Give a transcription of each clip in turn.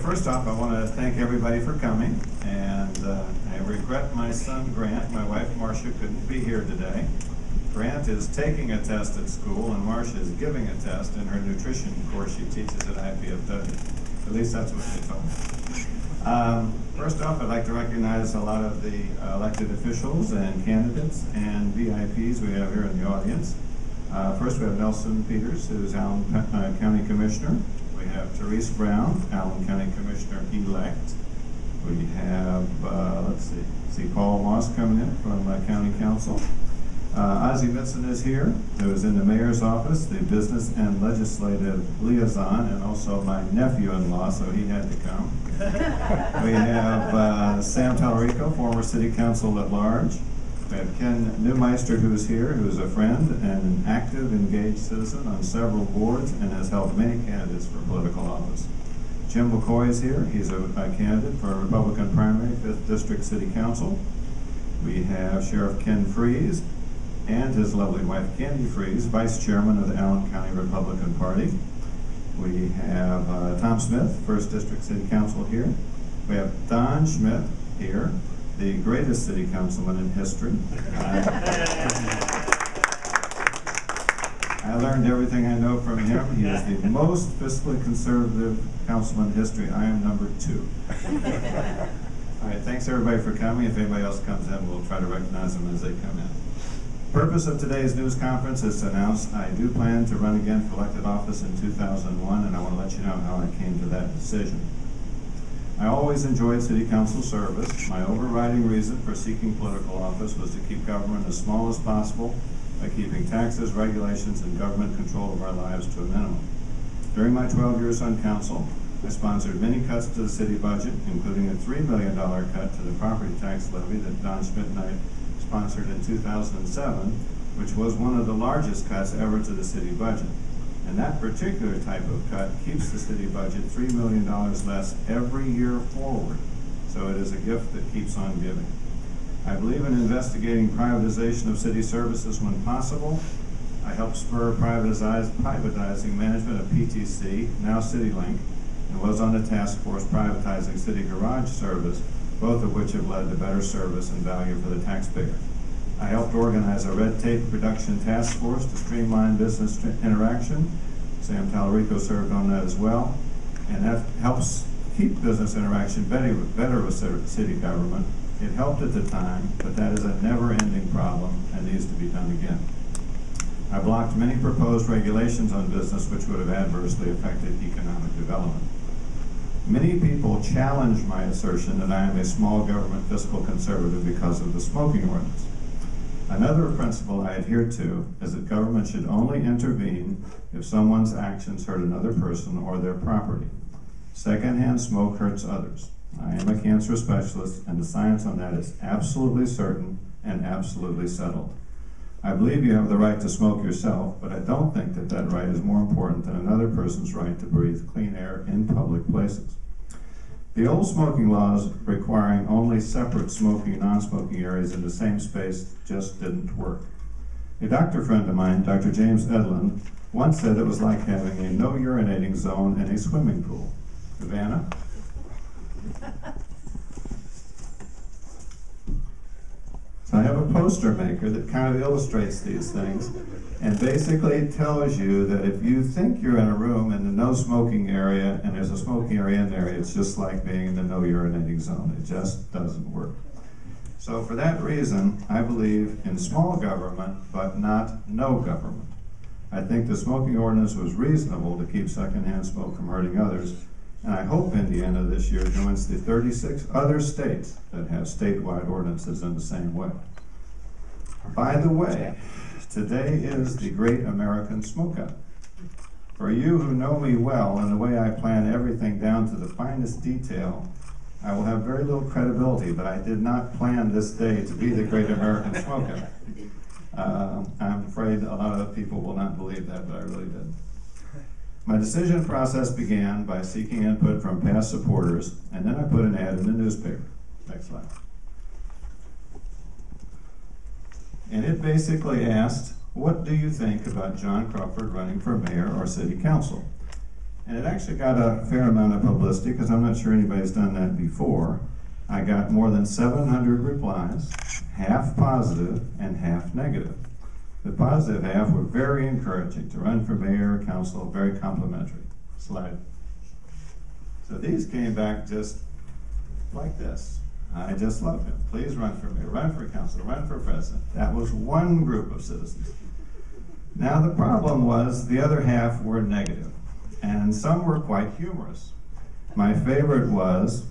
First off, I want to thank everybody for coming, and I regret my son Grant. My wife Marcia couldn't be here today. Grant is taking a test at school, and Marcia is giving a test in her nutrition course she teaches at IPFW. At least that's what they told me. First off, I'd like to recognize a lot of the elected officials and candidates and VIPs we have here in the audience. First, we have Nelson Peters, who is Allen County Commissioner. We have Therese Brown, Allen County Commissioner-elect. We have, let's see Paul Moss coming in from County Council. Ozzie Mitson is here, who is in the Mayor's office, the Business and Legislative Liaison, and also my nephew-in-law, so he had to come. We have Sam Tallarico, former City Council at Large. We have Ken Neumeister, who is here, who is a friend and an active, engaged citizen on several boards and has helped many candidates for political office. Jim McCoy is here. He's a candidate for a Republican primary, 5th District City Council. We have Sheriff Ken Freeze and his lovely wife, Candy Freeze, Vice Chairman of the Allen County Republican Party. We have Tom Smith, 1st District City Council here. We have Don Schmidt here, the greatest city councilman in history. I learned everything I know from him. He is the most fiscally conservative councilman in history. I am number 2. All right, thanks everybody for coming. If anybody else comes in, we'll try to recognize them as they come in. The purpose of today's news conference is to announce I do plan to run again for elected office in 2001, and I want to let you know how I came to that decision. I always enjoyed city council service. My overriding reason for seeking political office was to keep government as small as possible by keeping taxes, regulations, and government control of our lives to a minimum. During my 12 years on council, I sponsored many cuts to the city budget, including a $3 million cut to the property tax levy that Don Schmidt and I sponsored in 2007, which was one of the largest cuts ever to the city budget. And that particular type of cut keeps the city budget $3 million less every year forward. So it is a gift that keeps on giving. I believe in investigating privatization of city services when possible. I helped spur privatizing management of PTC, now CityLink, and was on the task force privatizing city garage service, both of which have led to better service and value for the taxpayer. I helped organize a red tape reduction task force to streamline business interaction. Sam Tallarico served on that as well. And that helps keep business interaction better with city government. It helped at the time, but that is a never-ending problem and needs to be done again. I blocked many proposed regulations on business which would have adversely affected economic development. Many people challenge my assertion that I am a small government fiscal conservative because of the smoking ordinance. Another principle I adhere to is that government should only intervene if someone's actions hurt another person or their property. Secondhand smoke hurts others. I am a cancer specialist, and the science on that is absolutely certain and absolutely settled. I believe you have the right to smoke yourself, but I don't think that that right is more important than another person's right to breathe clean air in public places. The old smoking laws requiring only separate smoking and non-smoking areas in the same space just didn't work. A doctor friend of mine, Dr. James Edlin, once said it was like having a no urinating zone in a swimming pool. Savannah? So I have a poster maker that kind of illustrates these things and basically tells you that if you think you're in a room in the no smoking area and there's a smoking area in there, it's just like being in the no urinating zone. It just doesn't work. So for that reason, I believe in small government, but not no government. I think the smoking ordinance was reasonable to keep secondhand smoke from hurting others, and I hope Indiana this year joins the 36 other states that have statewide ordinances in the same way. By the way, today is the Great American Smokeout. For you who know me well and the way I plan everything down to the finest detail, I will have very little credibility, but I did not plan this day to be the Great American Smokeout. I'm afraid a lot of people will not believe that, but I really did. My decision process began by seeking input from past supporters, and then I put an ad in the newspaper. Next slide. And it basically asked, what do you think about John Crawford running for mayor or city council? And it actually got a fair amount of publicity because I'm not sure anybody's done that before. I got more than 700 replies, half positive and half negative. The positive half were very encouraging to run for mayor, council, very complimentary. Slide. So these came back just like this. I just love him. Please run for mayor, run for council, run for president. That was one group of citizens. Now the problem was the other half were negative, and some were quite humorous. My favorite was,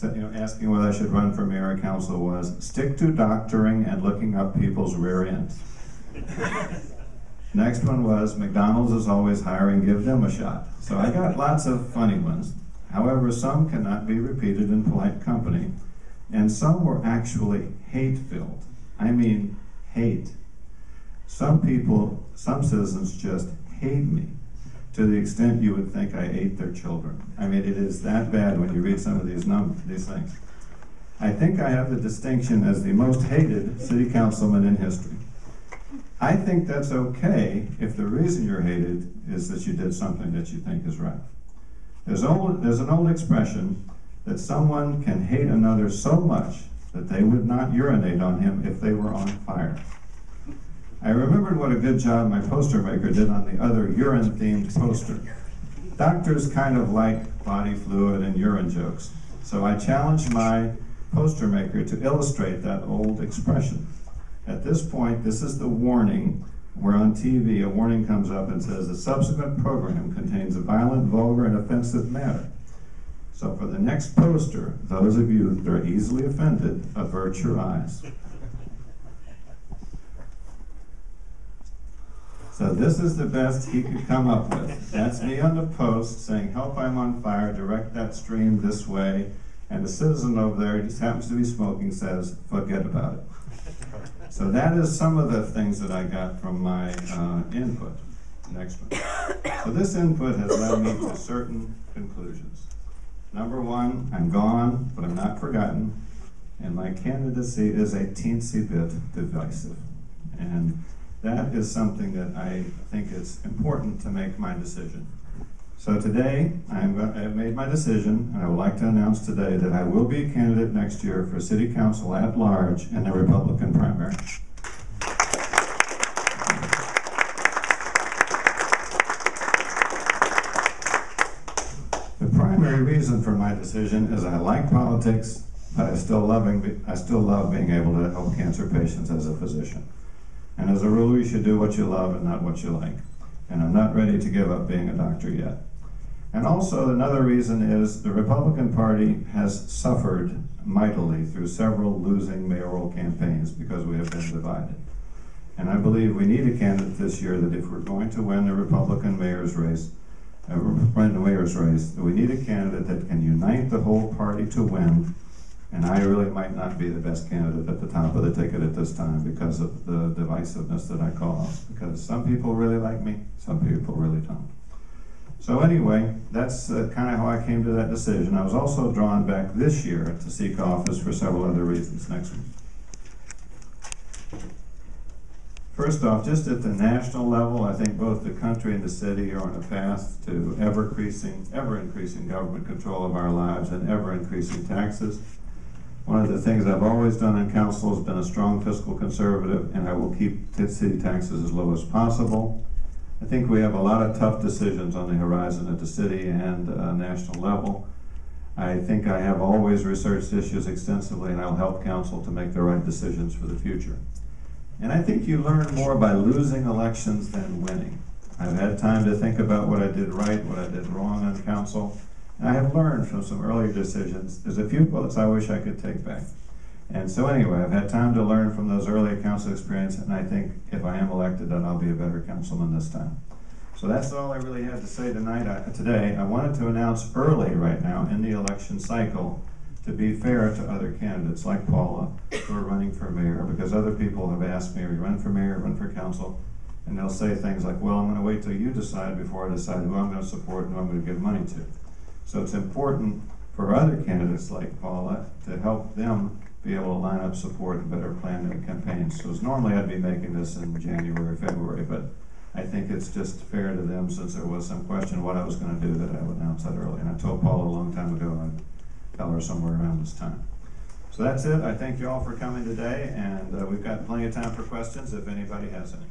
asking whether I should run for mayor or council was, stick to doctoring and looking up people's rear ends. Next one was, McDonald's is always hiring, give them a shot. So I got lots of funny ones. However, some cannot be repeated in polite company, and some were actually hate-filled. I mean, hate. Some people, some citizens just hate me to the extent you would think I ate their children. I mean, it is that bad when you read some of these things. I think I have the distinction as the most hated city councilman in history. I think that's okay if the reason you're hated is that you did something that you think is right. There's an old expression that someone can hate another so much that they would not urinate on him if they were on fire. I remembered what a good job my poster maker did on the other urine-themed poster. Doctors kind of like body fluid and urine jokes, so I challenged my poster maker to illustrate that old expression. At this point, this is the warning, where on TV a warning comes up and says the subsequent program contains a violent, vulgar, and offensive matter. So for the next poster, those of you that are easily offended, avert your eyes. So this is the best he could come up with. That's me on the post saying, help, I'm on fire, direct that stream this way. And the citizen over there, who just happens to be smoking, says, forget about it. So that is some of the things that I got from my input. Next one. So this input has led me to certain conclusions. Number one, I'm gone, but I'm not forgotten. And my candidacy is a teensy bit divisive. And that is something that I think is important to make my decision. So today, I have made my decision, and I would like to announce today that I will be a candidate next year for City Council at large in the Republican primary. The primary reason for my decision is I like politics, but I still love being able to help cancer patients as a physician. And as a rule, you should do what you love and not what you like. And I'm not ready to give up being a doctor yet. And also another reason is the Republican Party has suffered mightily through several losing mayoral campaigns because we have been divided. And I believe we need a candidate this year that if we're going to win the Republican mayor's race, that we need a candidate that can unite the whole party to win. And I really might not be the best candidate at the top of the ticket at this time because of the divisiveness that I cause. Because some people really like me, some people really don't. So anyway, that's kind of how I came to that decision. I was also drawn back this year to seek office for several other reasons. Next one. First off, just at the national level, I think both the country and the city are on a path to ever-increasing government control of our lives and ever-increasing taxes. One of the things I've always done in council has been a strong fiscal conservative, and I will keep city taxes as low as possible. I think we have a lot of tough decisions on the horizon at the city and national level. I think I have always researched issues extensively, and I'll help council to make the right decisions for the future. And I think you learn more by losing elections than winning. I've had time to think about what I did right, what I did wrong on council. And I have learned from some earlier decisions. There's a few votes I wish I could take back. And so anyway, I've had time to learn from those earlier council experiences, and I think if I am elected, then I'll be a better councilman this time. So that's all I really had to say today. I wanted to announce early right now in the election cycle to be fair to other candidates like Paula who are running for mayor, because other people have asked me, run for mayor, run for council, and they'll say things like, well, I'm going to wait till you decide before I decide who I'm going to support and who I'm going to give money to. So it's important for other candidates like Paula to help them be able to line up support and better plan their campaigns. So normally I'd be making this in January or February, but I think it's just fair to them, since there was some question what I was going to do, that I would announce that early. And I told Paula a long time ago I'd tell her somewhere around this time. So that's it. I thank you all for coming today, and we've got plenty of time for questions if anybody has any.